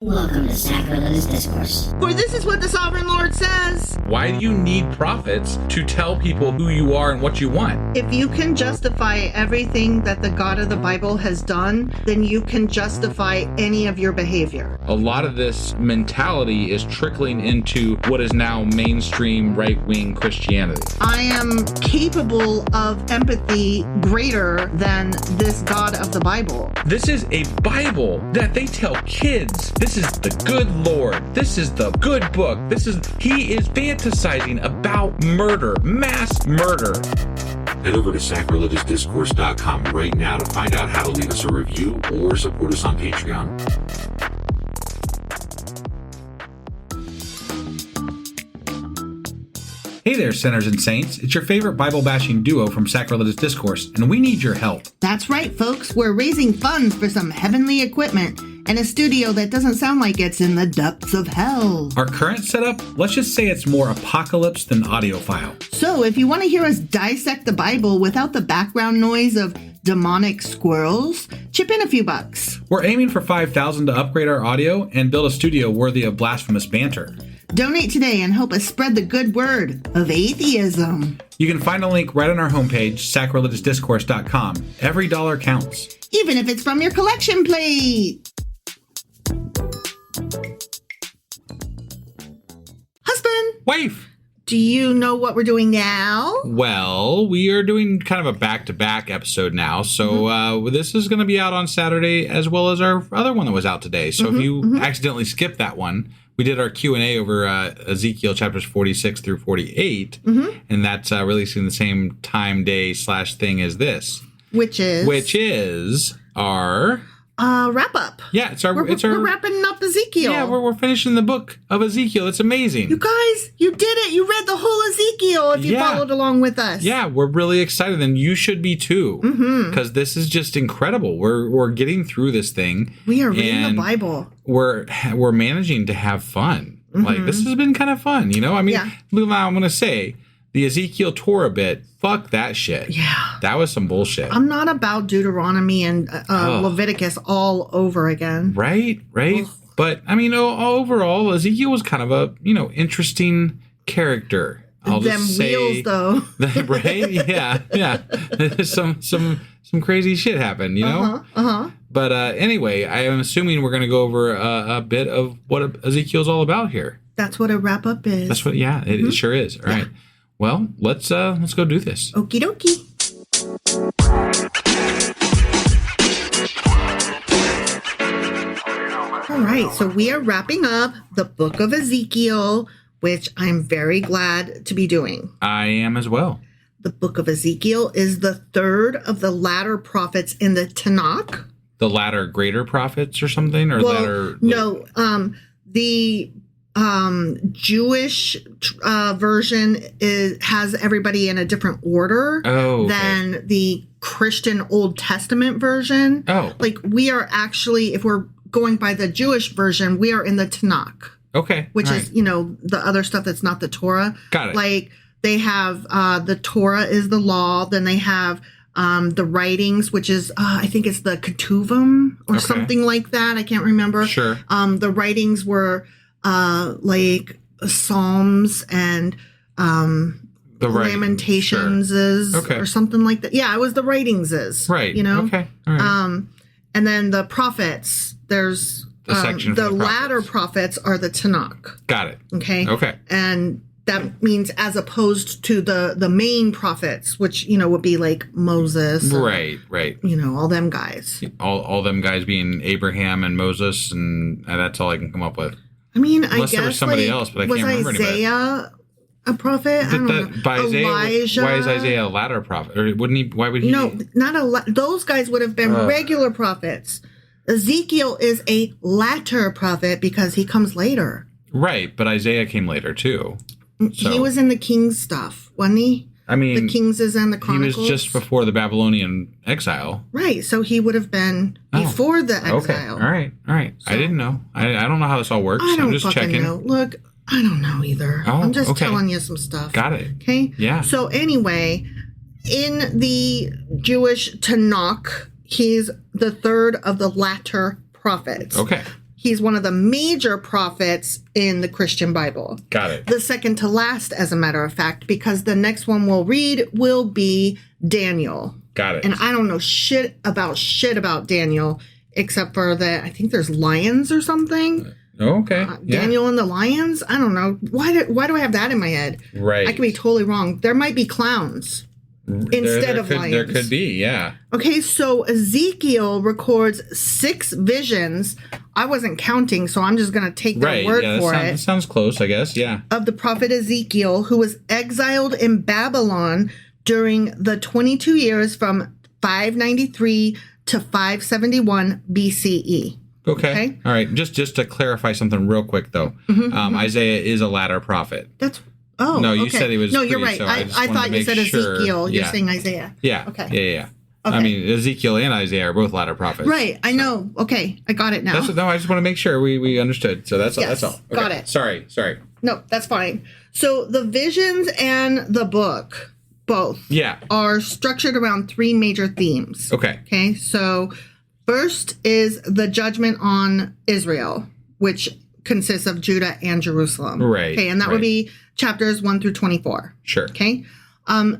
Welcome to Sacrilegious Discourse. For this is what the Sovereign Lord says. Why do you need prophets to tell people who you are and what you want? If you can justify everything that the God of the Bible has done, then you can justify any of your behavior. A lot of this mentality is trickling into what is now mainstream right-wing Christianity. I am capable of empathy greater than this God of the Bible. This is a Bible that they tell kids. This is the good Lord. This is the good book. He is fantasizing about murder, mass murder. Head over to sacrilegiousdiscourse.com right now to find out how to leave us a review or support us on Patreon. Hey there, sinners and saints. It's your favorite Bible-bashing duo from Sacrilegious Discourse, and we need your help. That's right, folks. We're raising funds for some heavenly equipment and a studio that doesn't sound like it's in the depths of hell. Our current setup, let's just say it's more apocalypse than audiophile. So if you want to hear us dissect the Bible without the background noise of demonic squirrels, chip in a few bucks. We're aiming for $5,000 to upgrade our audio and build a studio worthy of blasphemous banter. Donate today and help us spread the good word of atheism. You can find a link right on our homepage, sacrilegiousdiscourse.com. Every dollar counts. Even if it's from your collection plate. Husband! Wife! Do you know what we're doing now? Well, we are doing kind of a back-to-back episode now, so this is going to be out on Saturday as well as our other one that was out today. So if you accidentally skipped that one, we did our Q&A over Ezekiel chapters 46 through 48, and that's releasing the same time, day / thing as this. Which is our... wrap up. Yeah, we're wrapping up Ezekiel. Yeah, we're finishing the book of Ezekiel. It's amazing. You guys, you did it. You read the whole Ezekiel if you followed along with us. Yeah, we're really excited, and you should be too, because this is just incredible. We're getting through this thing. We are reading the Bible. We're managing to have fun. Like, this has been kind of fun, you know? I mean, I'm going to say, the Ezekiel Torah bit, fuck that shit. Yeah. That was some bullshit. I'm not about Deuteronomy and Leviticus all over again. Right? Ugh. But, I mean, overall, Ezekiel was kind of a, interesting character. I'll Them just say, wheels, though. Right? Yeah. some crazy shit happened, you know? But anyway, I am assuming we're going to go over a bit of what Ezekiel's all about here. That's what a wrap-up is. That's what, it sure is. All right. Well, let's go do this. Okie dokie. All right, so we are wrapping up the book of Ezekiel, which I'm very glad to be doing. I am as well. The book of Ezekiel is the third of the latter prophets in the Tanakh. The latter greater prophets or something? Or latter... No, the Jewish version has everybody in a different order than the Christian Old Testament version. Oh. Like, we are actually, if we're going by the Jewish version, we are in the Tanakh. Okay. Which is, the other stuff that's not the Torah. Got it. Like, they have the Torah is the law. Then they have the writings, which is, I think it's the Ketuvim or something like that. I can't remember. Sure. The writings were like Psalms and the Lamentations or something like that. Yeah, it was the writings right. Okay. All right. And then the prophets, there's the section the latter prophets are the Tanakh. Got it. Okay. And that means as opposed to the main prophets, which, would be like Moses. Right. All them guys. All them guys being Abraham and Moses, and that's all I can come up with. I mean, Unless there was somebody else, but I can't remember anybody. Was Isaiah a prophet? I don't know. Elijah? Why is Isaiah a latter prophet? Or wouldn't he? Why would he? No, those guys would have been regular prophets. Ezekiel is a latter prophet because he comes later. Right, but Isaiah came later too. So. He was in the King's stuff, wasn't he? I mean, the Kingses and the Chronicles. He was just before the Babylonian exile. Right, so he would have been before the exile. Okay, all right. So, I didn't know. I don't know how this all works. I'm just checking. Know. Look, I don't know either. I'm just telling you some stuff. Got it. Okay? Yeah. So anyway, in the Jewish Tanakh, he's the third of the latter prophets. Okay. He's one of the major prophets in the Christian Bible. Got it. The second to last, as a matter of fact, because the next one we'll read will be Daniel. Got it. And I don't know shit about Daniel, except for that I think there's lions or something. Okay. Daniel and the lions? I don't know. Why do I have that in my head? Right. I could be totally wrong. There might be clowns instead of lions. There could be, yeah. Okay, so Ezekiel records 6 visions. I wasn't counting, so I'm just going to take their word for it. That sounds close, I guess, yeah. Of the prophet Ezekiel, who was exiled in Babylon during the 22 years from 593 to 571 BCE. Okay. All right. Just to clarify something real quick, though. Isaiah is a latter prophet. No, you said he was. No, you're right. So I thought you said Ezekiel. You're saying Isaiah. Yeah. Okay. Yeah. Okay. I mean, Ezekiel and Isaiah are both latter prophets. Right. I know. Okay. I got it now. No, I just want to make sure we understood. So that's all. That's all. Okay. Got it. Sorry. No, that's fine. So the visions and the book, both, are structured around 3 major themes. Okay. So first is the judgment on Israel, which consists of Judah and Jerusalem. Right. Okay. And that would be chapters 1 through 24. Sure. Okay.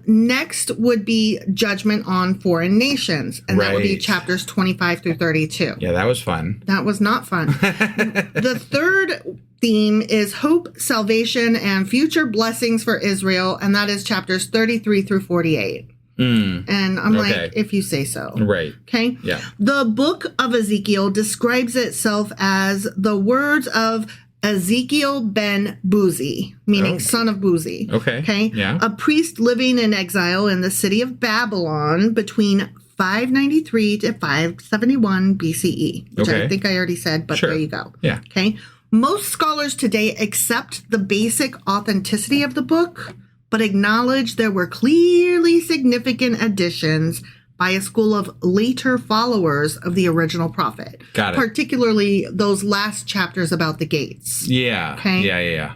Next would be judgment on foreign nations. And that would be chapters 25 through 32. Yeah, that was fun. That was not fun. The third theme is hope, salvation, and future blessings for Israel. And that is chapters 33 through 48. And I'm like, if you say so. Right. Okay. Yeah. The book of Ezekiel describes itself as the words of Ezekiel ben Buzi, meaning son of Buzi. Okay. Yeah. A priest living in exile in the city of Babylon between 593 to 571 BCE, which I think I already said, but there you go. Yeah. Okay. Most scholars today accept the basic authenticity of the book, but acknowledge there were clearly significant additions by a school of later followers of the original prophet. Got it. Particularly those last chapters about the gates. Yeah. Okay. Yeah.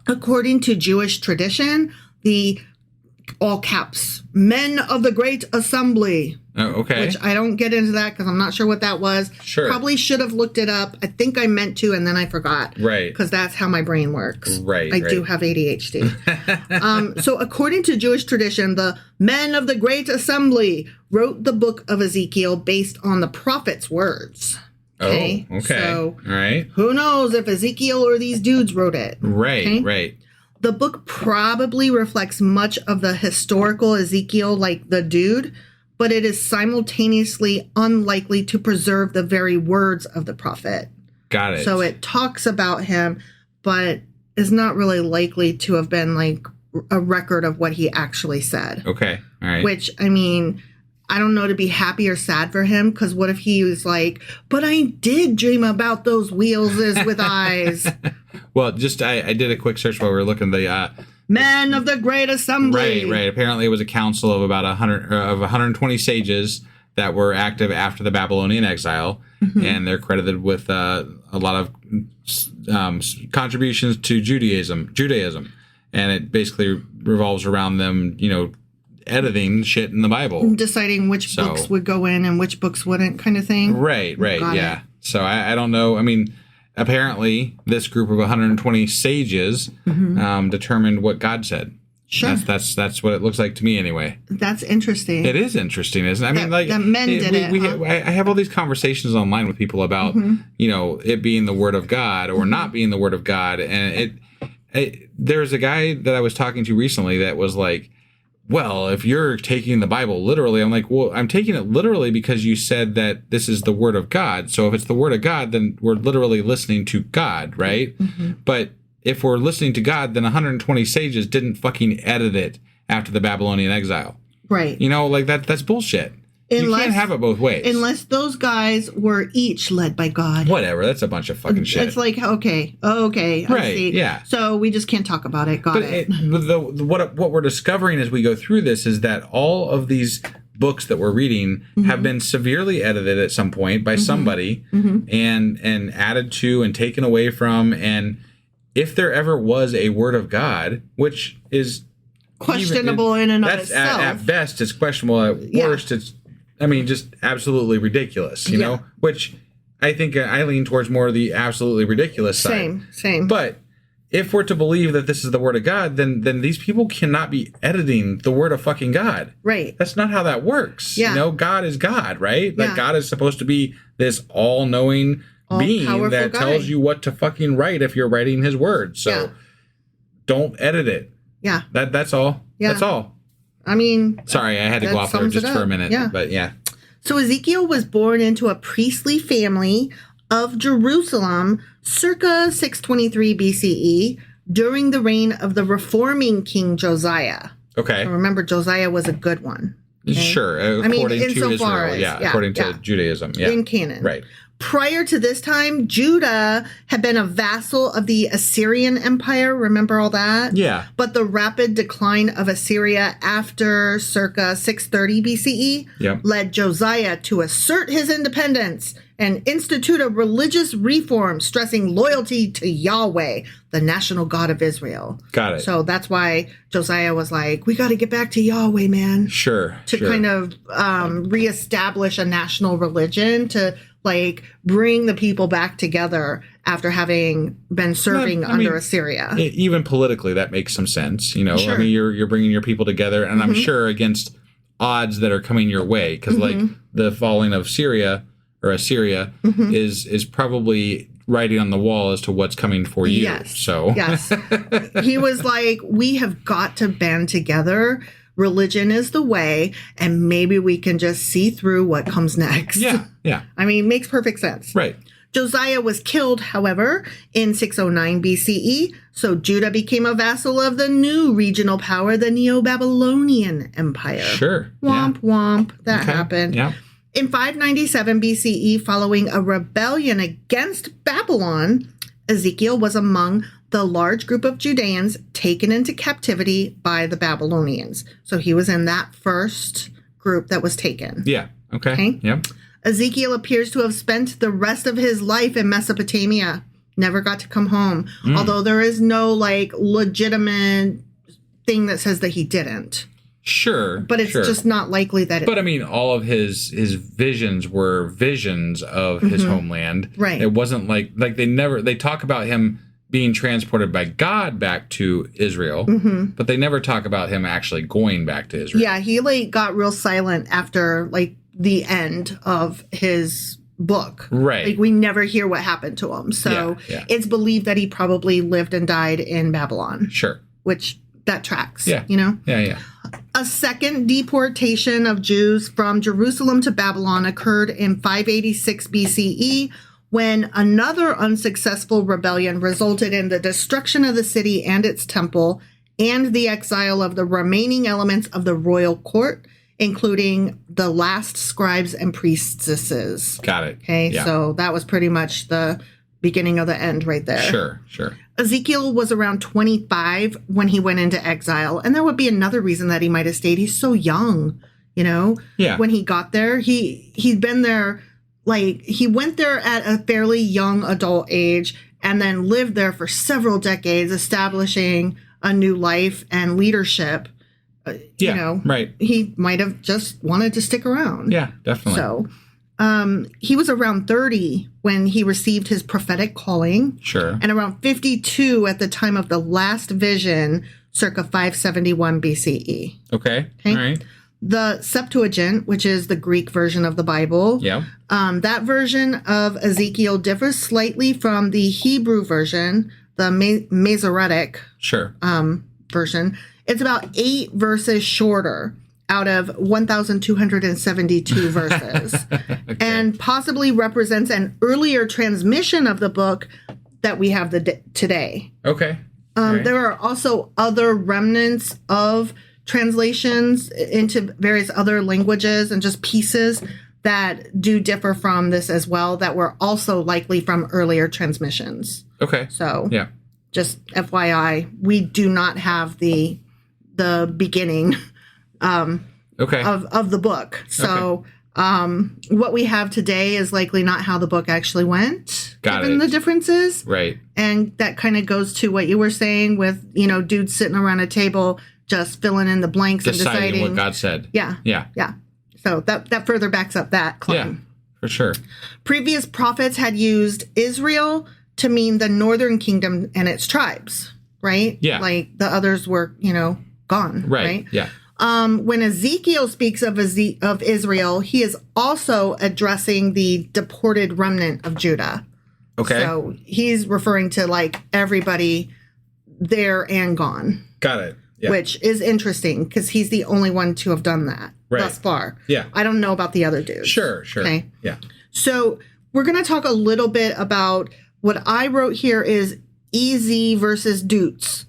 According to Jewish tradition, the all caps men of the great assembly. Which I don't get into that because I'm not sure what that was. Sure. Probably should have looked it up. I think I meant to, and then I forgot. Right. Because that's how my brain works. Right. I do have ADHD. So according to Jewish tradition, the men of the great assembly wrote the book of Ezekiel based on the prophet's words. Okay. Okay. So all right. Who knows if Ezekiel or these dudes wrote it? Right. Right. The book probably reflects much of the historical Ezekiel, like the dude, but it is simultaneously unlikely to preserve the very words of the prophet. Got it. So it talks about him, but is not really likely to have been like a record of what he actually said. Okay. All right. Which, I mean, I don't know to be happy or sad for him, because what if he was like, but I did dream about those wheels with eyes. Well, I did a quick search while we were looking. The men of the great assembly. Right. Apparently, it was a council of about 120 sages that were active after the Babylonian exile, and they're credited with a lot of contributions to Judaism, and it basically revolves around them, editing shit in the Bible, deciding which books would go in and which books wouldn't, kind of thing. Right. Yeah. So I don't know. I mean, apparently this group of 120 sages determined what God said. Sure. That's what it looks like to me anyway. That's interesting. It is interesting, isn't it? I mean, like that men did it. I have all these conversations online with people about, it being the word of God or not being the word of God. And there's a guy that I was talking to recently that was like, well, if you're taking the Bible literally, I'm like, well, I'm taking it literally because you said that this is the word of God. So if it's the word of God, then we're literally listening to God, right? But if we're listening to God, then 120 sages didn't fucking edit it after the Babylonian exile. Right. That's bullshit. You can't have it both ways. Unless those guys were each led by God. Whatever. That's a bunch of fucking shit. It's like, okay. Right, I see. yeah. So we just can't talk about it. Got it. What we're discovering as we go through this is that all of these books that we're reading have been severely edited at some point by somebody and added to and taken away from. And if there ever was a word of God, which is questionable in and of itself. At best, it's questionable. At worst, it's just absolutely ridiculous, know? Which, I think I lean towards more of the absolutely ridiculous side. Same. But if we're to believe that this is the word of God, then these people cannot be editing the word of fucking God. Right. That's not how that works. Yeah. You know, God is God, right? Like, Yeah. God is supposed to be this all-knowing being that tells you what to fucking write if you're writing his word. So don't edit it. Yeah. That's all. Yeah. That's all. I mean... Sorry, I had to go off there just for a minute. Yeah. But yeah. So Ezekiel was born into a priestly family of Jerusalem circa 623 BCE during the reign of the reforming King Josiah. Okay. So remember, Josiah was a good one. Okay? Sure. According to Israel. According to Judaism. Yeah. In Canaan. Right. Prior to this time, Judah had been a vassal of the Assyrian Empire. Remember all that? Yeah. But the rapid decline of Assyria after circa 630 BCE led Josiah to assert his independence and institute a religious reform stressing loyalty to Yahweh, the national God of Israel. Got it. So that's why Josiah was like, we got to get back to Yahweh, man. Sure. To kind of reestablish a national religion, to like bring the people back together after having been serving under Assyria. Even politically, that makes some sense. You know, Sure. I mean, you're bringing your people together, and I'm sure against odds that are coming your way, because like the falling of Syria or Assyria is probably writing on the wall as to what's coming for you. Yes. So yes, he was like, we have got to band together. Religion is the way, and maybe we can just see through what comes next. Yeah. I mean, makes perfect sense. Right. Josiah was killed, however, in 609 BCE, so Judah became a vassal of the new regional power, the Neo-Babylonian Empire. Sure. Womp, womp. That happened. Yeah. In 597 BCE, following a rebellion against Babylon, Ezekiel was among the large group of Judeans taken into captivity by the Babylonians. So he was in that first group that was taken. Yeah. Okay. Yep. Ezekiel appears to have spent the rest of his life in Mesopotamia. Never got to come home. Although there is no like legitimate thing that says that he didn't. Sure. But it's just not likely that it... But I mean, all of his visions were visions of his homeland. Right. It wasn't like they talk about him being transported by God back to Israel, but they never talk about him actually going back to Israel. Yeah, he like got real silent after like the end of his book. Right. Like we never hear what happened to him. So it's believed that he probably lived and died in Babylon. Sure. Which that tracks. Yeah. You know? Yeah. A second deportation of Jews from Jerusalem to Babylon occurred in 586 BCE when another unsuccessful rebellion resulted in the destruction of the city and its temple and the exile of the remaining elements of the royal court, including the last scribes and priestesses. Got it. Okay, yeah. So that was pretty much the beginning of the end right there. Sure. Ezekiel was around 25 when he went into exile, and that would be another reason that he might have stayed. He's so young, you know? Yeah. When he got there, he'd been there, like, he went there at a fairly young adult age and then lived there for several decades, establishing a new life and leadership. You know, right. He might have just wanted to stick around. Yeah, definitely. So he was around 30 when he received his prophetic calling. Sure. And around 52 at the time of the last vision, circa 571 BCE. Okay. All right. The Septuagint, which is the Greek version of the Bible, that version of Ezekiel differs slightly from the Hebrew version, the Masoretic version. It's about 8 verses shorter out of 1,272 verses, and possibly represents an earlier transmission of the book that we have today. Okay. There are also other remnants of translations into various other languages and just pieces that do differ from this as well, that were also likely from earlier transmissions. Okay. So just FYI, we do not have the beginning of the book. So what we have today is likely not how the book actually went, given the differences. Right. And that kind of goes to what you were saying with, you know, dudes sitting around a table just filling in the blanks and deciding what God said. Yeah. So that further backs up that claim. For sure. Previous prophets had used Israel to mean the northern kingdom and its tribes, right? Yeah. Like the others were, gone, right? Yeah. When Ezekiel speaks of Israel, he is also addressing the deported remnant of Judah. Okay. So he's referring to like everybody there and gone. Got it. Yeah. Which is interesting because he's the only one to have done that thus far. Yeah. I don't know about the other dudes. Sure. Okay. Yeah. So we're going to talk a little bit about what I wrote here is EZ versus Deutz.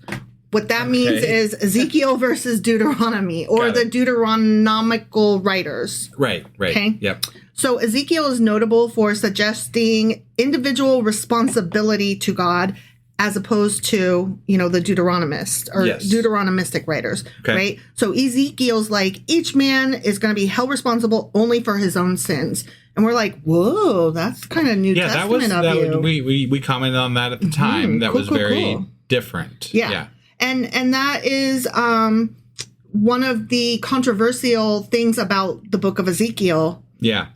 What that means is Ezekiel versus Deuteronomy or the Deuteronomical writers. Right. Okay. Yep. So Ezekiel is notable for suggesting individual responsibility to God as opposed to, the Deuteronomist or Deuteronomistic writers, right? So Ezekiel's like, each man is going to be held responsible only for his own sins. And we're like, whoa, that's kind of New Testament of you. We commented on that at the time. That was very different. Yeah. And that is one of the controversial things about the book of Ezekiel. Yeah.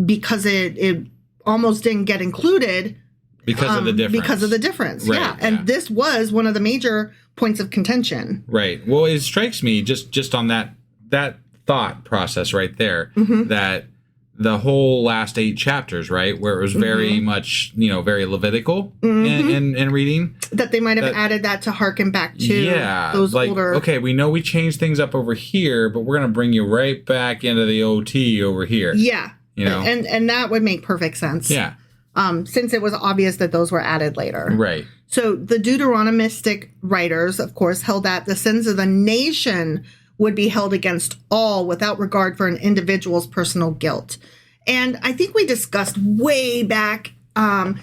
Because it almost didn't get included. Because of the difference. Because of the difference, right, yeah. And this was one of the major points of contention. Right. Well, it strikes me just on that thought process right there that the whole last 8 chapters, right, where it was very much, very Levitical in reading. That they might have added that to harken back to those older... Okay, we know we changed things up over here, but we're going to bring you right back into the OT over here. Yeah. And that would make perfect sense. Yeah. Since it was obvious that those were added later. Right. So the Deuteronomistic writers, of course, held that the sins of the nation would be held against all without regard for an individual's personal guilt. And I think we discussed way back at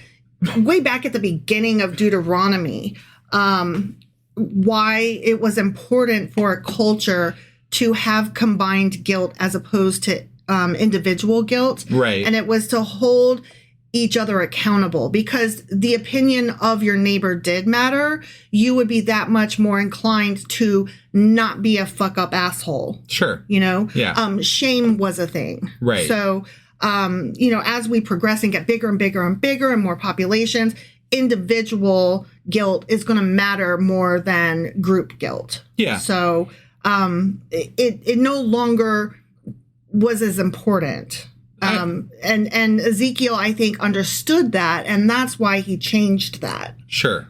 the beginning of Deuteronomy, why it was important for a culture to have combined guilt as opposed to individual guilt. Right. And it was to hold each other accountable because the opinion of your neighbor did matter. You would be that much more inclined to not be a fuck up asshole. Sure. Yeah. Shame was a thing. Right. So, as we progress and get bigger and bigger and bigger and more populations, individual guilt is going to matter more than group guilt. Yeah. So, it no longer was as important. And Ezekiel, I think, understood that, and that's why he changed that. Sure.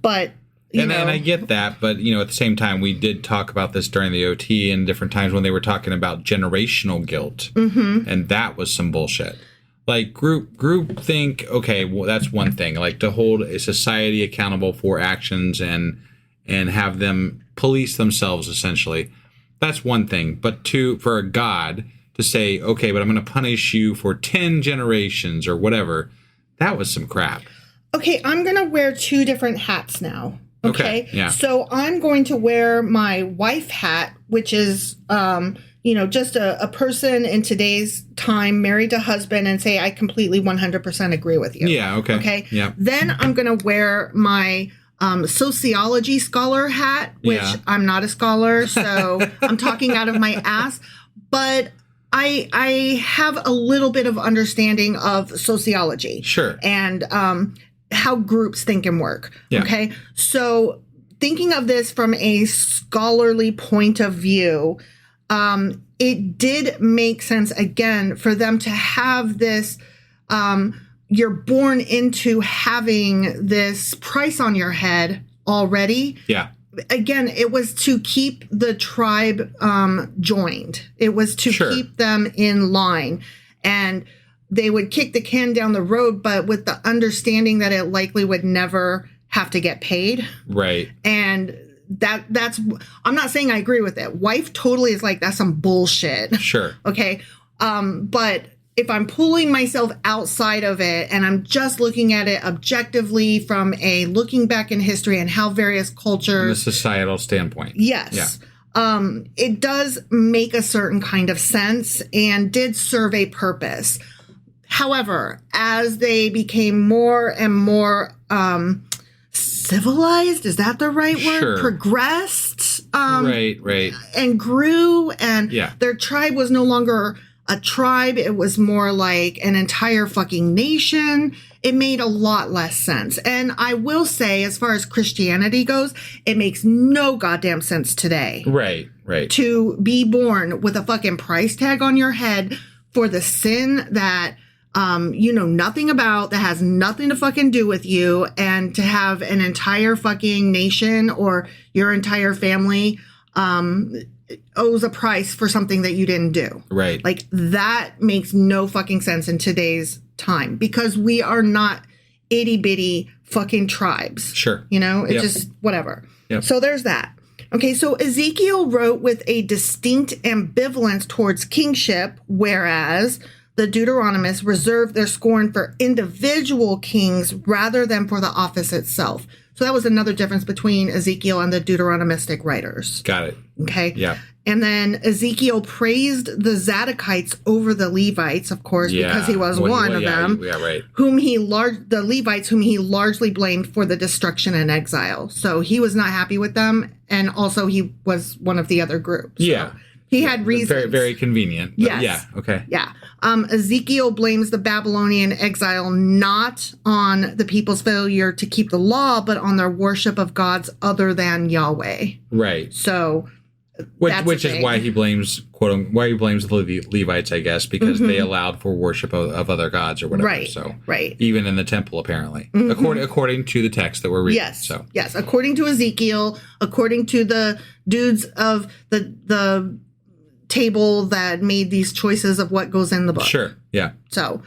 But and I get that, but at the same time, we did talk about this during the OT and different times when they were talking about generational guilt, and that was some bullshit. Like group think, okay, well, that's one thing. Like to hold a society accountable for actions and have them police themselves, essentially, that's one thing. But for a God to say, okay, but I'm going to punish you for 10 generations or whatever, that was some crap. Okay, I'm going to wear 2 different hats now. Okay. Yeah. So I'm going to wear my wife hat, which is, just a person in today's time married to husband and say, I completely 100% agree with you. Yeah. Okay. Okay. Yeah. Then I'm going to wear my sociology scholar hat, which I'm not a scholar. So I'm talking out of my ass. But I have a little bit of understanding of sociology. Sure. And how groups think and work. Yeah. Okay. So thinking of this from a scholarly point of view, it did make sense, again, for them to have this, you're born into having this price on your head already. Yeah. Again, it was to keep the tribe joined. It was to keep them in line. And they would kick the can down the road, but with the understanding that it likely would never have to get paid. Right. And that's, I'm not saying I agree with it. Wife totally is like, that's some bullshit. Sure. Okay. But if I'm pulling myself outside of it and I'm just looking at it objectively from a looking back in history and how various cultures. From a societal standpoint. Yes. Yeah. It does make a certain kind of sense and did serve a purpose. However, as they became more and more civilized, is that the right word? Sure. Progressed. Right. And grew, and their tribe was no longer a tribe. It was more like an entire fucking nation. It made a lot less sense. And I will say, as far as Christianity goes, it makes no goddamn sense today. Right. To be born with a fucking price tag on your head for the sin that you know nothing about, that has nothing to fucking do with you, and to have an entire fucking nation or your entire family owes a price for something that you didn't do. Right. Like, that makes no fucking sense in today's time, because we are not itty bitty fucking tribes. Sure. You know, it's just whatever. Yep. So there's that. Okay, so Ezekiel wrote with a distinct ambivalence towards kingship, whereas the Deuteronomists reserved their scorn for individual kings rather than for the office itself. So that was another difference between Ezekiel and the Deuteronomistic writers. Got it. Okay. Yeah. And then Ezekiel praised the Zadokites over the Levites, of course, because he was one of them. Yeah, right. The Levites, whom he largely blamed for the destruction and exile. So he was not happy with them. And also he was one of the other groups. Yeah. So he had reasons. Very, very convenient. Yes. Yeah. Okay. Yeah. Ezekiel blames the Babylonian exile not on the people's failure to keep the law, but on their worship of gods other than Yahweh. Right. So, which is why he blames the Levites, I guess, because they allowed for worship of other gods or whatever. Right. So right. Even in the temple, apparently, according to the text that we're reading. Yes. According to Ezekiel, according to the dudes of the table that made these choices of what goes in the book. Sure. Yeah. So,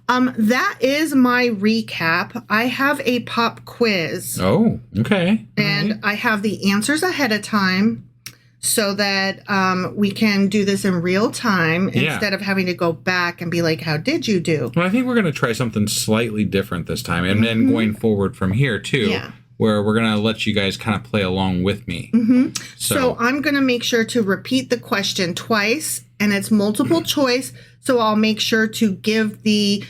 that is my recap. I have a pop quiz. Oh, okay. And I have the answers ahead of time so that we can do this in real time instead of having to go back and be like, how did you do? Well, I think we're going to try something slightly different this time. And then going forward from here, too. Yeah. Where we're going to let you guys kind of play along with me. So I'm going to make sure to repeat the question twice, and it's multiple choice. So I'll make sure to give the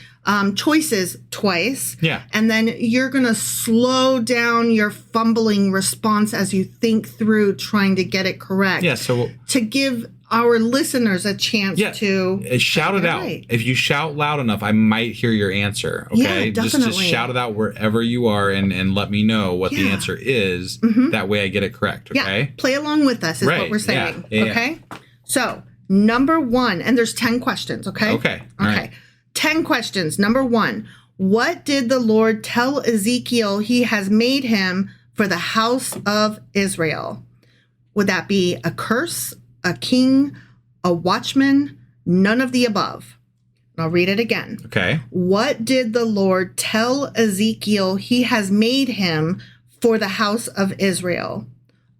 choices twice. Yeah. And then you're going to slow down your fumbling response as you think through trying to get it correct. Yeah. So to give our listeners a chance to shout it out. Right. If you shout loud enough, I might hear your answer. Okay. Yeah, definitely. Just shout it out wherever you are and let me know what the answer is. That way I get it correct. Okay. Yeah. Play along with us is what we're saying. Yeah. Okay. So number 1, and there's 10 questions. Okay. Okay. All right. 10 questions. Number 1, what did the Lord tell Ezekiel he has made him for the house of Israel? Would that be a curse, a king, a watchman, none of the above? I'll read it again. Okay. What did the Lord tell Ezekiel he has made him for the house of Israel?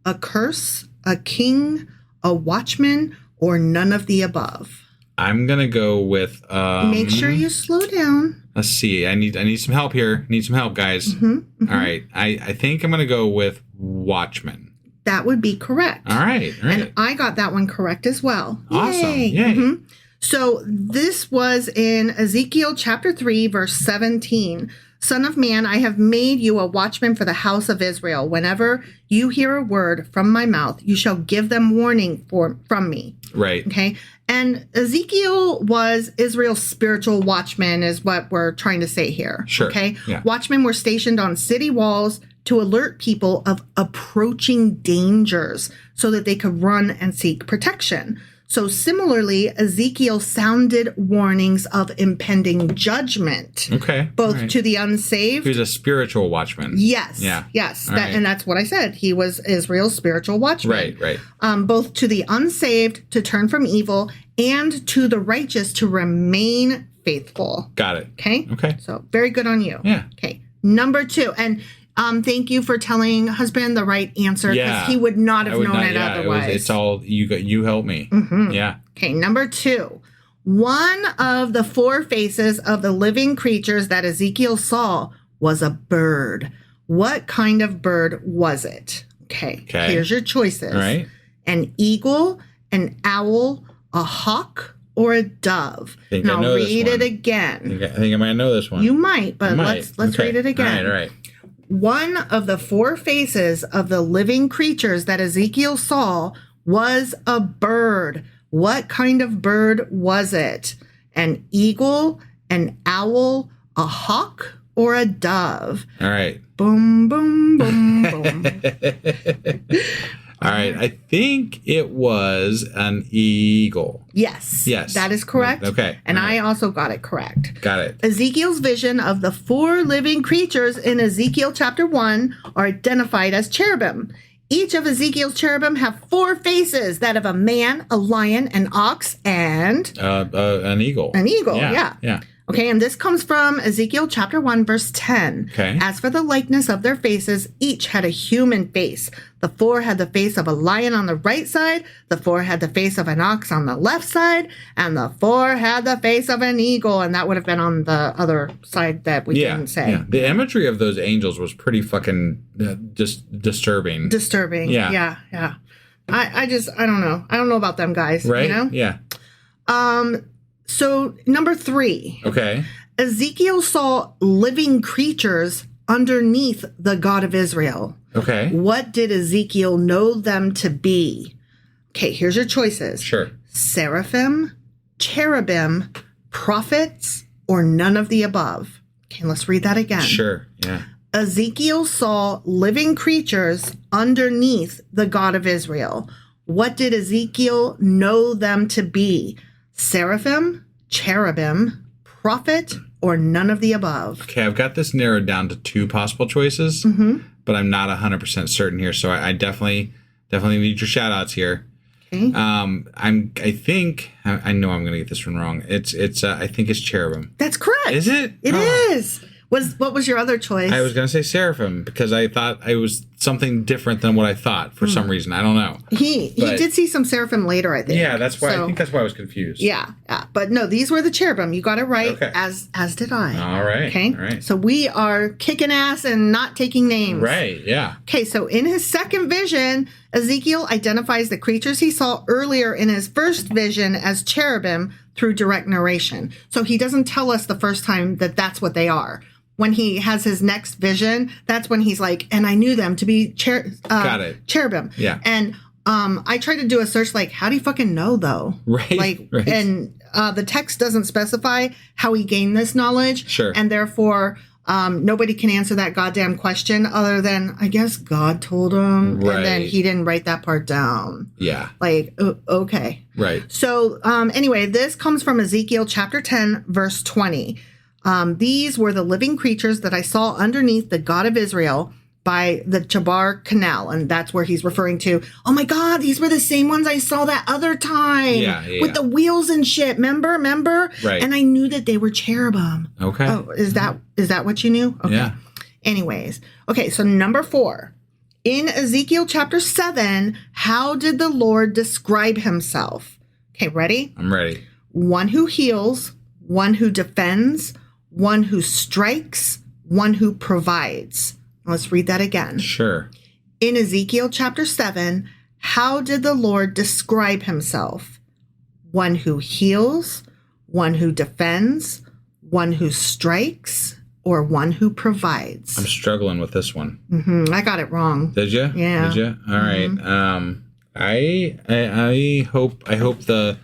A curse, a king, a watchman, or none of the above? I'm going to go with... Make sure you slow down. Let's see. I need some help here. Need some help, guys. All right. I think I'm going to go with watchman. That would be correct. All right. And I got that one correct as well. Awesome. Yay. So this was in Ezekiel chapter 3, verse 17. Son of man, I have made you a watchman for the house of Israel. Whenever you hear a word from my mouth, you shall give them warning from me. Right. Okay. And Ezekiel was Israel's spiritual watchman is what we're trying to say here. Sure. Okay. Yeah. Watchmen were stationed on city walls to alert people of approaching dangers so that they could run and seek protection. So similarly, Ezekiel sounded warnings of impending judgment. Okay. Both to the unsaved. He was a spiritual watchman. Yes. Yeah. Yes. Right. And that's what I said. He was Israel's spiritual watchman. Right. Both to the unsaved to turn from evil and to the righteous to remain faithful. Got it. Okay. So very good on you. Yeah. Okay. Number 2. And thank you for telling husband the right answer because he would not have known it otherwise. It's all you helped me. Yeah. Okay, number 2. One of the 4 faces of the living creatures that Ezekiel saw was a bird. What kind of bird was it? Okay. Here's your choices. All right. An eagle, an owl, a hawk, or a dove. And I'll read it again. I think I might know this one. You might, but let's read it again. All right. One of the 4 faces of the living creatures that Ezekiel saw was a bird. What kind of bird was it? An eagle, an owl, a hawk, or a dove? All right. Boom, boom, boom, boom. All right. I think it was an eagle. Yes. Yes. That is correct. Okay. And right. I also got it correct. Got it. Ezekiel's vision of the 4 living creatures in Ezekiel chapter 1 are identified as cherubim. Each of Ezekiel's cherubim have 4 faces, that of a man, a lion, an ox, and... an eagle. An eagle, yeah. Yeah. Okay, and this comes from Ezekiel chapter 1, verse 10. Okay. As for the likeness of their faces, each had a human face. The 4 had the face of a lion on the right side, the 4 had the face of an ox on the left side, and the 4 had the face of an eagle, and that would have been on the other side that we didn't say. Yeah. The imagery of those angels was pretty fucking just disturbing. Disturbing. Yeah. Yeah. I don't know. I don't know about them guys. Right? You know? Yeah. So number 3. Okay. Ezekiel saw living creatures underneath the God of Israel. Okay. What did Ezekiel know them to be? Okay, here's your choices. Sure. Seraphim, cherubim, prophets, or none of the above. Okay, let's read that again. Sure. Yeah. Ezekiel saw living creatures underneath the God of Israel. What did Ezekiel know them to be? Seraphim, cherubim, prophet, or none of the above? Okay, I've got this narrowed down to 2 possible choices, but I'm not 100% certain here. So I definitely need your shout outs here. Okay. I think I know I'm going to get this one wrong. I think it's cherubim. That's correct. Is it? It is. What was your other choice? I was going to say seraphim because I thought it was something different than what I thought for some reason. I don't know. He did see some seraphim later, I think. Yeah, that's why I think that's why I was confused. Yeah. But no, these were the cherubim. You got it right, okay. as did I. All right. Okay. All right. So we are kicking ass and not taking names. Right. Yeah. Okay. So in his second vision, Ezekiel identifies the creatures he saw earlier in his first vision as cherubim through direct narration. So he doesn't tell us the first time that that's what they are. When he has his next vision, that's when he's like, and I knew them to be Got it. cherubim. Yeah. And I tried to do a search like, how do you fucking know though? Right. Right. And the text doesn't specify how he gained this knowledge. Sure. And therefore, nobody can answer that goddamn question other than, I guess God told him. Right. And then he didn't write that part down. Yeah. Like, okay. Right. So anyway, this comes from Ezekiel chapter 10, verse 20. These were the living creatures that I saw underneath the God of Israel by the Chabar Canal. And that's where he's referring to, oh my God, these were the same ones I saw that other time. Yeah. With the wheels and shit. Remember? Right. And I knew that they were cherubim. Okay. Oh, is that what you knew? Okay. Yeah. Anyways. Okay, so number 4. In Ezekiel chapter 7, how did the Lord describe himself? Okay, ready? I'm ready. One who heals, one who defends, one who strikes, one who provides. Let's read that again. Sure. In Ezekiel chapter 7, how did the Lord describe himself? One who heals, one who defends, one who strikes, or one who provides? I'm struggling with this one. I got it wrong. Did you? Yeah. Did you? All right. I hope the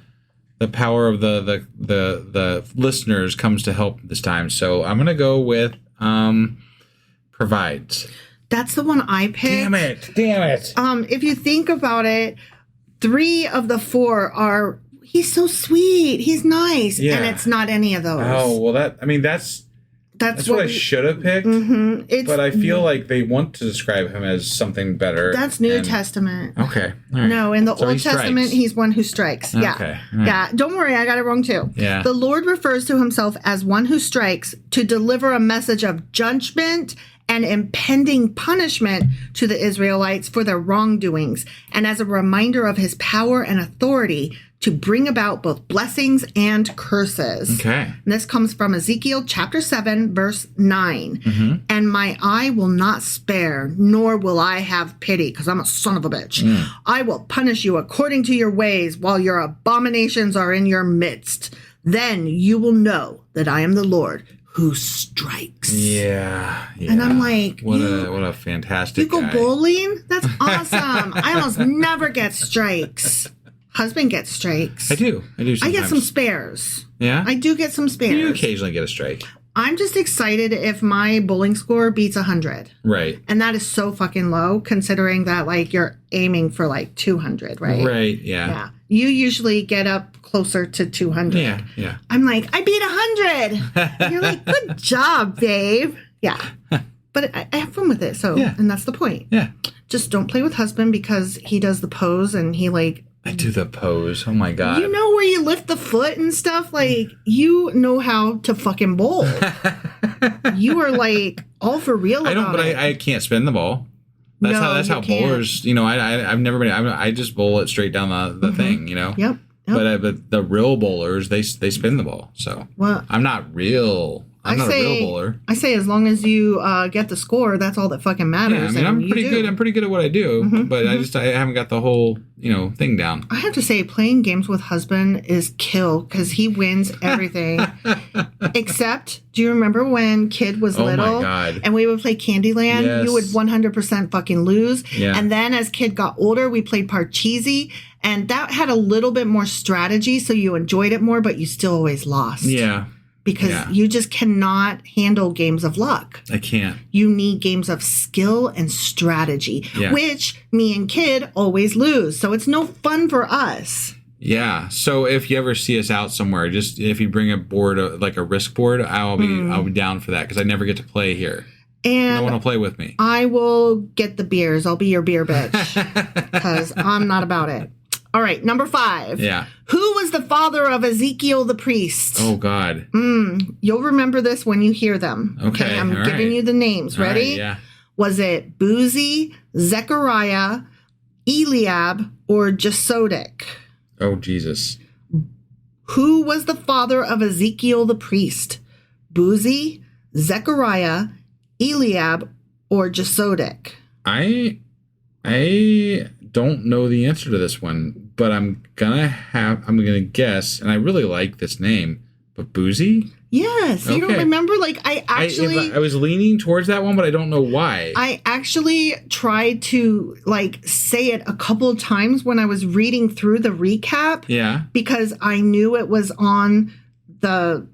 power of the listeners comes to help this time. So I'm gonna go with provides. That's the one I picked. Damn it! If you think about it, 3 of the 4 are, he's so sweet, he's nice, and it's not any of those. Oh well, that's what I should have picked. But I feel like they want to describe him as something better. That's New Testament. Okay. All right. No, in the Old Testament, he's one who strikes. Yeah. Okay. Right. Yeah. Don't worry, I got it wrong too. Yeah. The Lord refers to himself as one who strikes to deliver a message of judgment and impending punishment to the Israelites for their wrongdoings, and as a reminder of his power and authority to bring about both blessings and curses. Okay. And this comes from Ezekiel chapter 7, verse 9. And my eye will not spare, nor will I have pity, because I'm a son of a bitch. I will punish you according to your ways while your abominations are in your midst. Then you will know that I am the Lord who strikes. Yeah. And I'm like, what a fantastic guy. You go bowling? That's awesome. I almost never get strikes. Husband gets strikes. I do sometimes. I get some spares. Yeah? I do get some spares. You occasionally get a strike. I'm just excited if my bowling score beats 100. Right. And that is so fucking low considering that, like, you're aiming for, like, 200, right? Right, yeah. Yeah. You usually get up closer to 200. Yeah. I'm like, I beat 100. And you're like, good job, babe. Yeah. But I have fun with it, so, and that's the point. Yeah. Just don't play with husband because he does the pose and he, like... I do the pose. Oh, my God. You know where you lift the foot and stuff? Like, you know how to fucking bowl. You are, like, all for real about it. I can't spin the ball. That's how bowlers, you know, I've never been, I just bowl it straight down the thing, you know? Yep. But the real bowlers, they spin the ball. So I'm not a real bowler. I say as long as you get the score, that's all that fucking matters. Yeah, I mean, I'm pretty good. I'm pretty good at what I do, but I haven't got the whole, thing down. I have to say, playing games with husband is kill because he wins everything. Except, do you remember when Kid was little? Oh my God. And we would play Candyland? Yes. You would 100% fucking lose. Yeah. And then as Kid got older, we played Parcheesi. And that had a little bit more strategy, so you enjoyed it more, but you still always lost. Yeah. Because you just cannot handle games of luck. I can't. You need games of skill and strategy, which me and Kid always lose. So it's no fun for us. Yeah. So if you ever see us out somewhere, just if you bring a board, like a risk board, I'll be down for that because I never get to play here. And no one will play with me. I will get the beers. I'll be your beer bitch because I'm not about it. All right, number 5. Yeah. Who was the father of Ezekiel the priest? Oh, God. You'll remember this when you hear them. Okay, I'm all giving right. you the names. Ready? All right, yeah. Was it Buzi, Zechariah, Eliab, or Jesodic? Oh, Jesus. Who was the father of Ezekiel the priest? Buzi, Zechariah, Eliab, or Jesodic? I don't know the answer to this one, but I'm gonna guess, and I really like this name, but Boozy? Yes. You don't remember? Like, I was leaning towards that one, but I don't know why. I actually tried to, like, say it a couple of times when I was reading through the recap. Yeah. Because I knew it was on the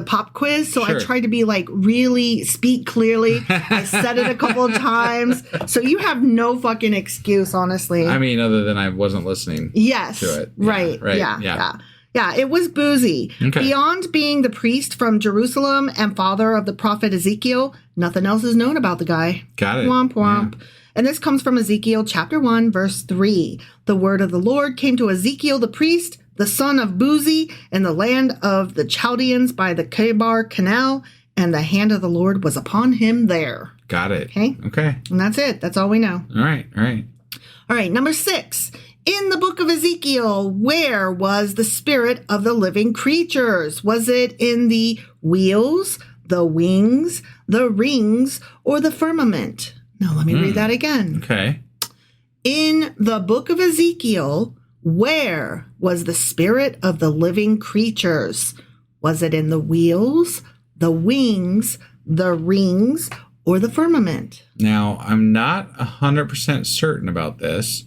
pop quiz, so Sure. I tried to be like really speak clearly. I said it a couple of times, so you have no fucking excuse, honestly. I mean, other than I wasn't listening. Yes, to it. Right. Yeah. It was Boozy. Okay. Beyond being the priest from Jerusalem and father of the prophet Ezekiel, nothing else is known about the guy. Got it. Womp womp. Yeah. And this comes from Ezekiel chapter 1, verse 3. The word of the Lord came to Ezekiel the priest, the son of Buzi, in the land of the Chaldeans by the Kebar Canal, and the hand of the Lord was upon him there. Got it. Okay. And that's it. That's all we know. All right. All right, number 6. In the book of Ezekiel, where was the spirit of the living creatures? Was it in the wheels, the wings, the rings, or the firmament? Now, let me read that again. Okay. In the book of Ezekiel, where was the spirit of the living creatures? Was it in the wheels, the wings, the rings, or the firmament? Now, I'm not 100% certain about this,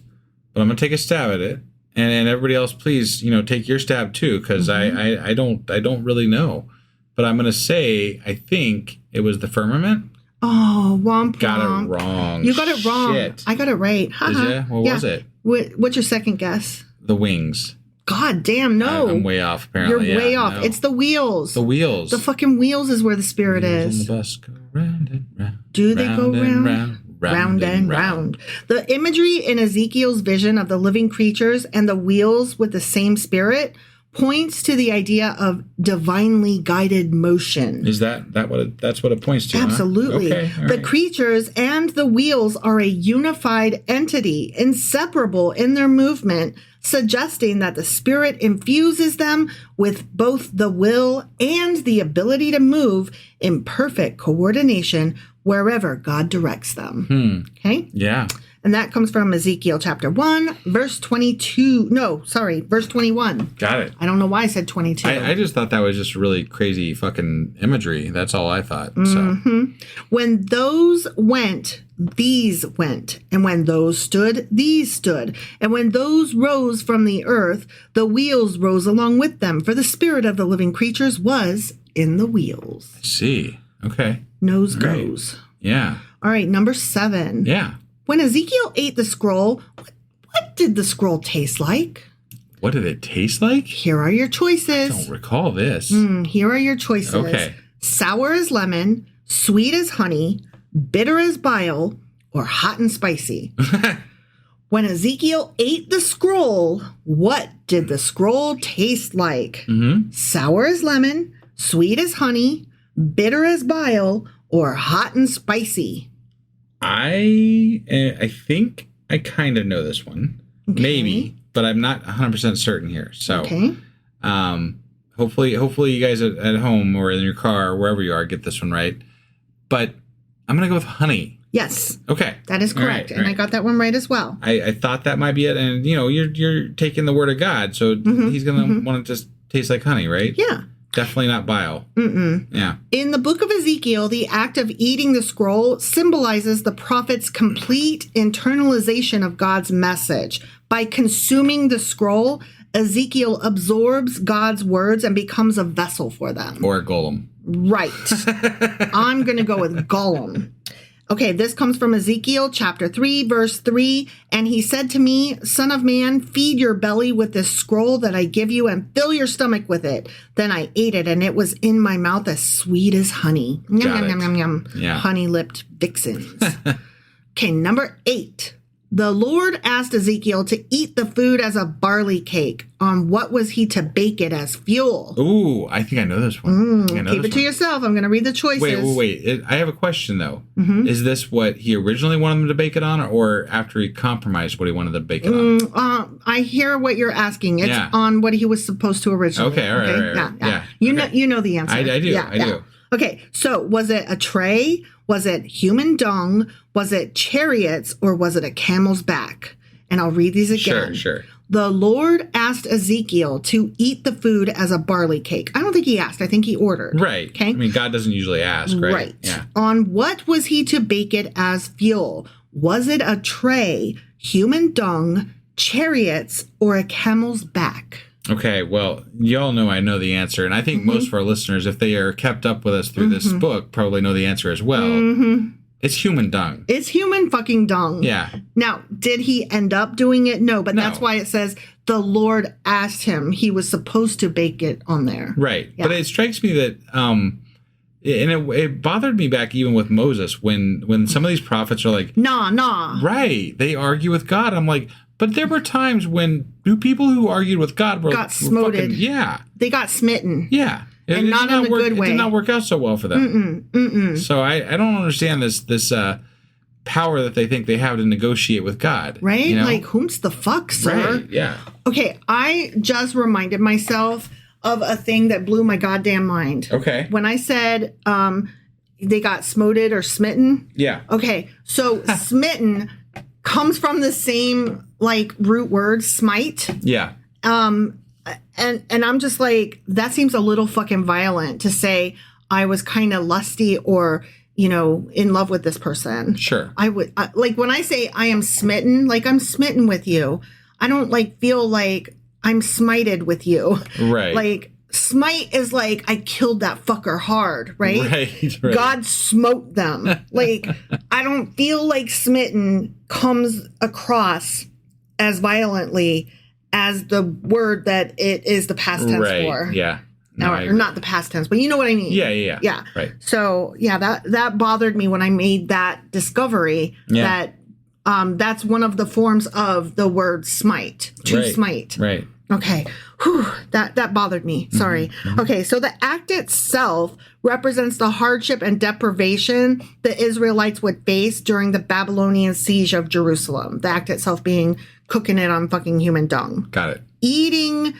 but I'm going to take a stab at it. And everybody else, please, take your stab too, because I don't really know. But I'm going to say, I think it was the firmament. Oh, womp womp. Got it wrong. You got it wrong. Shit. I got it right. Did you? What was it? What's your second guess? The wings. God damn, no. I'm way off, apparently. You're way off. No. It's the wheels. The wheels. The fucking wheels is where the spirit is. The bus go round and round. Do they go round? Round and round. The imagery in Ezekiel's vision of the living creatures and the wheels with the same spirit points to the idea of divinely guided motion. Is that's what it points to? Absolutely. Huh? Okay, all the right. creatures and the wheels are a unified entity, inseparable in their movement, suggesting that the spirit infuses them with both the will and the ability to move in perfect coordination wherever God directs them. Okay? Yeah. And that comes from Ezekiel chapter 1, verse 22. No, sorry, verse 21. Got it. I don't know why I said 22. I just thought that was just really crazy fucking imagery. That's all I thought. Mm-hmm. So When those went, these went. And when those stood, these stood. And when those rose from the earth, the wheels rose along with them. For the spirit of the living creatures was in the wheels. I see. Okay. Nose goes. Yeah. All right, number 7. Yeah. When Ezekiel ate the scroll, what did the scroll taste like? What did it taste like? Here are your choices. I don't recall this. Here are your choices. Okay. Sour as lemon, sweet as honey, bitter as bile, or hot and spicy. When Ezekiel ate the scroll, what did the scroll taste like? Sour as lemon, sweet as honey, bitter as bile, or hot and spicy? I think I kind of know this one. Okay. Maybe, but I'm not 100% certain here. So, hopefully you guys at home or in your car or wherever you are get this one right. But I'm going to go with honey. Yes. Okay. That is correct. And I got that one right as well. I thought that might be it. And, you're taking the word of God. So he's going to want it to taste like honey, right? Yeah. Definitely not bile. Yeah. In the book of Ezekiel, the act of eating the scroll symbolizes the prophet's complete internalization of God's message. By consuming the scroll, Ezekiel absorbs God's words and becomes a vessel for them. Or a golem. Right. I'm going to go with Gollum. Okay, this comes from Ezekiel chapter 3, verse 3. And he said to me, Son of man, feed your belly with this scroll that I give you and fill your stomach with it. Then I ate it, and it was in my mouth as sweet as honey. Yum, yum, yum, yum. Yeah. Honey-lipped vixens. Okay, number 8. The Lord asked Ezekiel to eat the food as a barley cake. On what was he to bake it as fuel? Ooh, I think I know this one. Keep it to yourself. I'm going to read the choices. Wait. I have a question, though. Is this what he originally wanted him to bake it on, or after he compromised what he wanted to bake it on? I hear what you're asking. It's on what he was supposed to originally. Okay, all right. Yeah. You know the answer. I do. I do. Okay, so was it a tray? Was it human dung? Was it chariots? Or was it a camel's back? And I'll read these again. Sure. The Lord asked Ezekiel to eat the food as a barley cake. I don't think he asked. I think he ordered. Right. Okay. I mean, God doesn't usually ask, right? Right. Yeah. On what was he to bake it as fuel? Was it a tray, human dung, chariots, or a camel's back? Okay, well, y'all know I know the answer, and I think most of our listeners, if they are kept up with us through this book, probably know the answer as well. It's human dung. It's human fucking dung. Yeah. Now, did he end up doing it? No, but that's why it says the Lord asked him. He was supposed to bake it on there. Right. Yeah. But it strikes me that, and it bothered me back even with Moses, when some of these prophets are like, Nah. Right. They argue with God. I'm like, but there were times when people who argued with God got smoted. Yeah. They got smitten. Yeah. And not in a good way. It did not work out so well for them. So I don't understand this power that they think they have to negotiate with God. Right? You know? Like, whom's the fuck, sir? Right, yeah. Okay, I just reminded myself of a thing that blew my goddamn mind. Okay. When I said they got smoted or smitten. Yeah. Okay, so smitten comes from the same, root word, smite. Yeah. And I'm just like, that seems a little fucking violent to say I was kind of lusty or, in love with this person. Sure. I would, when I say I am smitten, I'm smitten with you. I don't, feel like I'm smited with you. Right. Smite is I killed that fucker hard, right? Right. God smote them. I don't feel like smitten comes across as violently as the word that it is the past tense for. Yeah. No, or not the past tense, but you know what I mean. Yeah. Right. So that bothered me when I made that discovery that that's one of the forms of the word smite. To smite. Right. Okay. Whew, that bothered me. Sorry. Okay, so the act itself represents the hardship and deprivation the Israelites would face during the Babylonian siege of Jerusalem. The act itself being cooking it on fucking human dung. Got it. Eating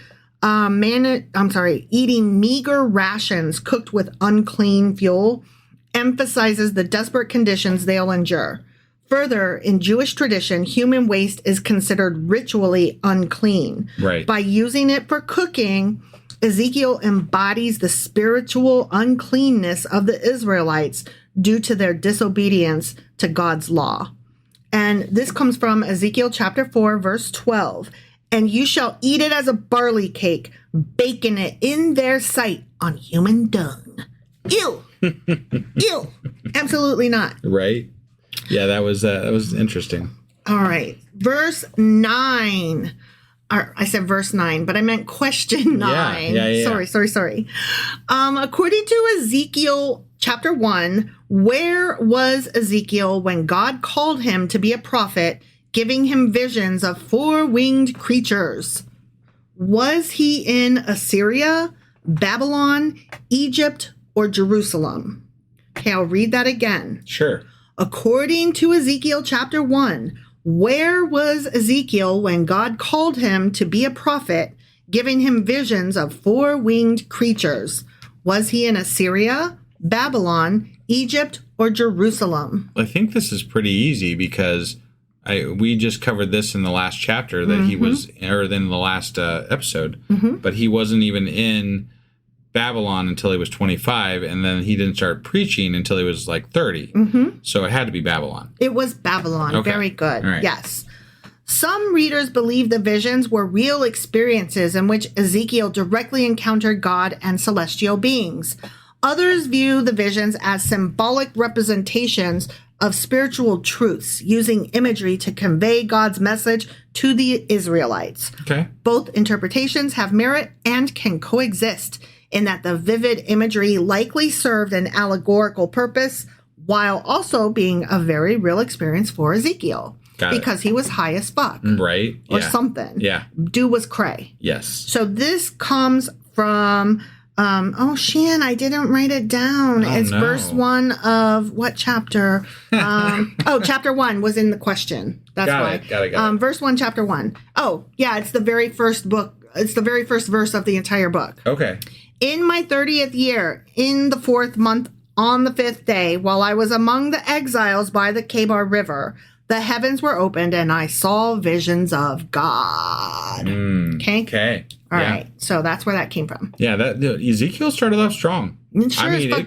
meager rations cooked with unclean fuel emphasizes the desperate conditions they'll endure. Further, in Jewish tradition, human waste is considered ritually unclean. Right. By using it for cooking, Ezekiel embodies the spiritual uncleanness of the Israelites due to their disobedience to God's law. And this comes from Ezekiel chapter 4, verse 12. And you shall eat it as a barley cake, baking it in their sight on human dung. Ew. Ew. Absolutely not. Right. Yeah, that was interesting. All right. Verse 9. I said verse 9, but I meant question 9. Yeah. Sorry. According to Ezekiel chapter 1, where was Ezekiel when God called him to be a prophet, giving him visions of 4-winged creatures? Was he in Assyria, Babylon, Egypt, or Jerusalem? Okay, I'll read that again. Sure. According to Ezekiel chapter 1, where was Ezekiel when God called him to be a prophet, giving him visions of 4-winged creatures? Was he in Assyria, Babylon, Egypt, or Jerusalem? I think this is pretty easy because we just covered this in the last chapter that he was, or in the last episode, but he wasn't even in Babylon until he was 25, and then he didn't start preaching until he was like 30. So it had to be Babylon. It was Babylon. Okay. Very good. All right. Yes. Some readers believe the visions were real experiences in which Ezekiel directly encountered God and celestial beings. Others view the visions as symbolic representations of spiritual truths, using imagery to convey God's message to the Israelites. Okay. Both interpretations have merit and can coexist in that the vivid imagery likely served an allegorical purpose while also being a very real experience for Ezekiel. Because he was high as fuck. Right. Or something. Yeah. Dude was cray. Yes. So this comes from... I didn't write it down. It's verse 1 of what chapter? Chapter 1 was in the question. That's why. Got it. Verse 1, chapter 1. Oh, yeah, it's the very first book. It's the very first verse of the entire book. Okay. In my 30th year, in the 4th month, on the 5th day, while I was among the exiles by the Kebar River, the heavens were opened and I saw visions of God. Okay. All right. So that's where that came from. Yeah, Ezekiel started off strong. It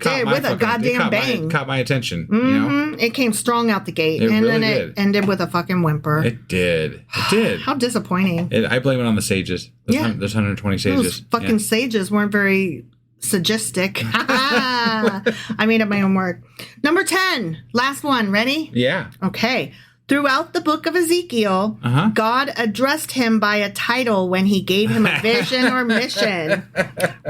did with a goddamn bang. It caught my attention. You know? It came strong out the gate. It ended with a fucking whimper. It did. How disappointing. I blame it on the sages. There's 120 sages. Those fucking sages weren't very sagistic. I made up my own word. Number 10. Last one. Ready? Yeah. Okay. Throughout the book of Ezekiel, God addressed him by a title when he gave him a vision or mission.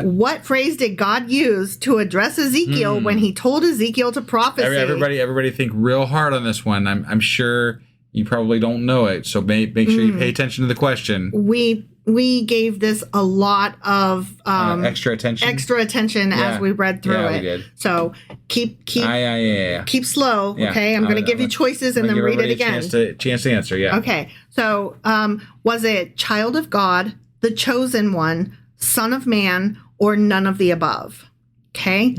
What phrase did God use to address Ezekiel when he told Ezekiel to prophesy? Everybody think real hard on this one. I'm sure you probably don't know it, so make sure you pay attention to the question. We gave this a lot of extra attention as we read through it. We did. So keep slow. Yeah. Okay, I'm going to give you choices and then read it again. Chance to answer. Yeah. Okay. So was it child of God, the chosen one, son of man, or none of the above? Okay.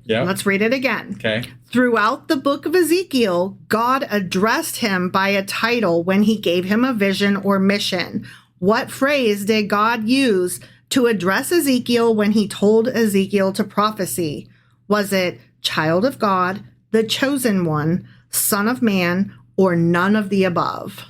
Yeah. Let's read it again. Okay. Throughout the book of Ezekiel, God addressed him by a title when he gave him a vision or mission. What phrase did God use to address Ezekiel when he told Ezekiel to prophesy? Was it child of God, the chosen one, son of man, or none of the above?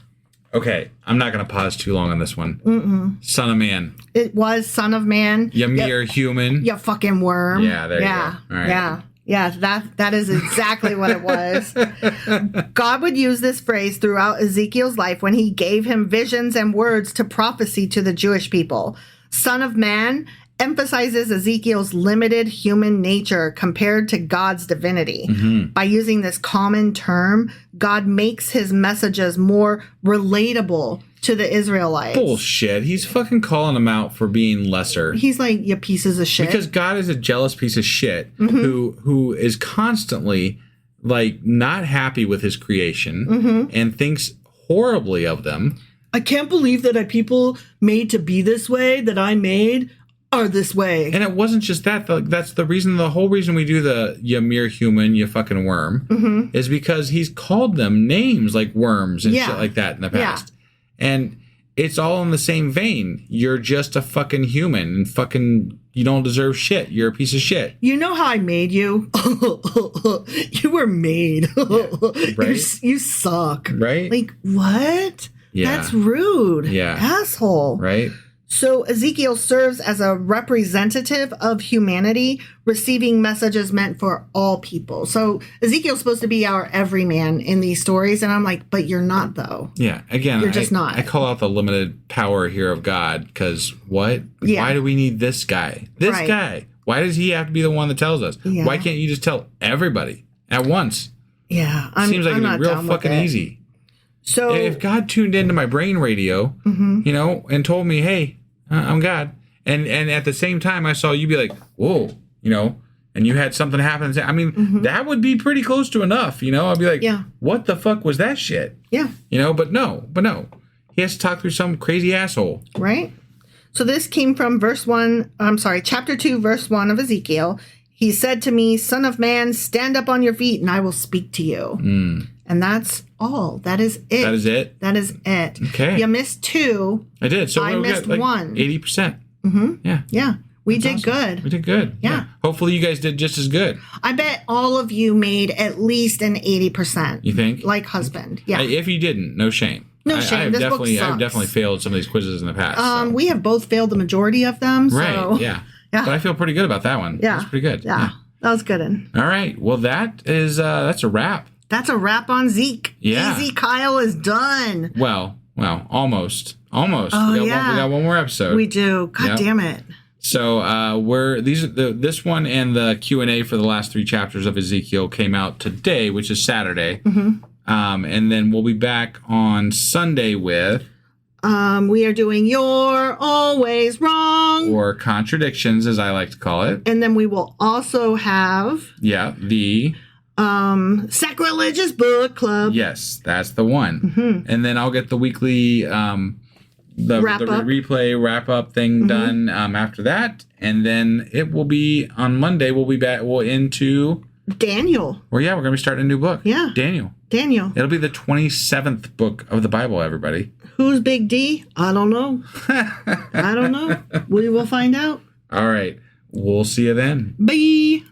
Okay, I'm not going to pause too long on this one. Son of man. It was son of man. You mere human. You fucking worm. Yeah, there you go. All right. Yeah. Yeah, that is exactly what it was. God would use this phrase throughout Ezekiel's life when he gave him visions and words to prophecy to the Jewish people. Son of man emphasizes Ezekiel's limited human nature compared to God's divinity. By using this common term, God makes his messages more relatable to the Israelites. Bullshit. He's fucking calling them out for being lesser. He's like, you pieces of shit. Because God is a jealous piece of shit who is constantly like not happy with his creation and thinks horribly of them. I can't believe that people made to be this way that I made are this way. And it wasn't just that. That's the whole reason we do the you mere human, you fucking worm, is because he's called them names like worms and shit like that in the past. And it's all in the same vein. You're just a fucking human and fucking you don't deserve shit. You're a piece of shit. You know how I made you? You were made. Right? You suck. Right? Like, what? Yeah. That's rude. Yeah. Asshole. Right? So Ezekiel serves as a representative of humanity, receiving messages meant for all people. So Ezekiel's supposed to be our everyman in these stories. And I'm like, but you're not, though. Yeah. Again, you're just not. I call out the limited power here of God because what? Yeah. Why do we need this guy? This guy. Why does he have to be the one that tells us? Yeah. Why can't you just tell everybody at once? Yeah. Seems like it'd be real fucking easy. So if God tuned into my brain radio, you know, and told me, hey, I'm God. And at the same time, I saw you be like, whoa, you know, and you had something happen. I mean, that would be pretty close to enough, you know. I'd be like, what the fuck was that shit? Yeah. You know, but no. He has to talk through some crazy asshole. Right. So this came from chapter 2, verse 1 of Ezekiel. He said to me, Son of man, stand up on your feet and I will speak to you. And that's all. That is it. That is it? That is it. Okay. You missed 2. I did. So I missed like 1. 80%. Yeah. Yeah. We did awesome. good. We did good. Yeah. Hopefully you guys did just as good. I bet all of you made at least an 80%. You think? Like husband. Yeah. If you didn't, no shame. No shame. I've This book sucks. definitely failed some of these quizzes in the past. So. We have both failed the majority of them. So. Right. Yeah. But I feel pretty good about that one. Yeah. That's pretty good. Yeah. That was good. All right. Well, that's a wrap. That's a wrap on Zeke. Yeah. Easy Kyle is done. Well, almost. Oh, We got one more episode. We do. God damn it. So this one and the Q&A for the last 3 chapters of Ezekiel came out today, which is Saturday. And then we'll be back on Sunday with we are doing You're Always Wrong. Or Contradictions, as I like to call it. And then we will also have the Sacrilegious Book Club. Yes, that's the one. And then I'll get the weekly the replay wrap-up thing done after that. And then it will be on Monday, we'll into Daniel. Well, yeah, we're going to be starting a new book. Yeah. Daniel. It'll be the 27th book of the Bible, everybody. Who's Big D? I don't know. I don't know. We will find out. All right. We'll see you then. Bye.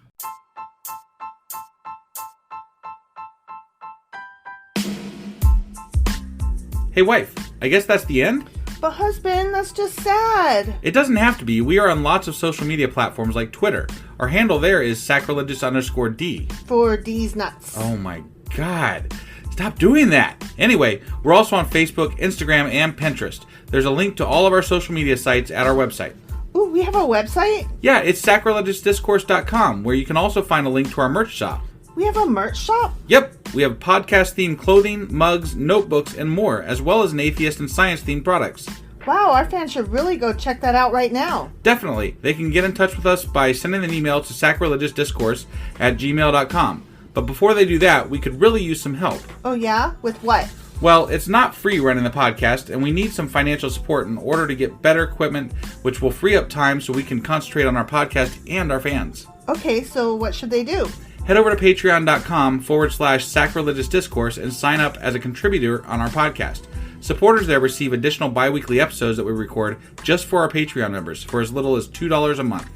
Hey, wife, I guess that's the end? But husband, that's just sad. It doesn't have to be. We are on lots of social media platforms like Twitter. Our handle there is sacrilegious_D. For D's nuts. Oh my God. Stop doing that. Anyway, we're also on Facebook, Instagram, and Pinterest. There's a link to all of our social media sites at our website. Ooh, we have a website? Yeah, it's sacrilegiousdiscourse.com, where you can also find a link to our merch shop. We have a merch shop? Yep, we have podcast-themed clothing, mugs, notebooks, and more, as well as an atheist and science-themed products. Wow, our fans should really go check that out right now. Definitely. They can get in touch with us by sending an email to sacrilegiousdiscourse@gmail.com. But before they do that, we could really use some help. Oh yeah? With what? Well, it's not free running the podcast, and we need some financial support in order to get better equipment, which will free up time so we can concentrate on our podcast and our fans. Okay, so what should they do? Head over to patreon.com/sacrilegiousdiscourse and sign up as a contributor on our podcast. Supporters there receive additional bi-weekly episodes that we record just for our Patreon members for as little as $2 a month.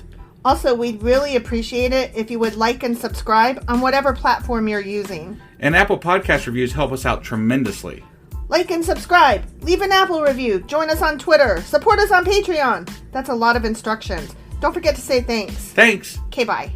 Also, we'd really appreciate it if you would like and subscribe on whatever platform you're using. And Apple Podcast reviews help us out tremendously. Like and subscribe. Leave an Apple review. Join us on Twitter. Support us on Patreon. That's a lot of instructions. Don't forget to say thanks. Thanks. Okay, bye.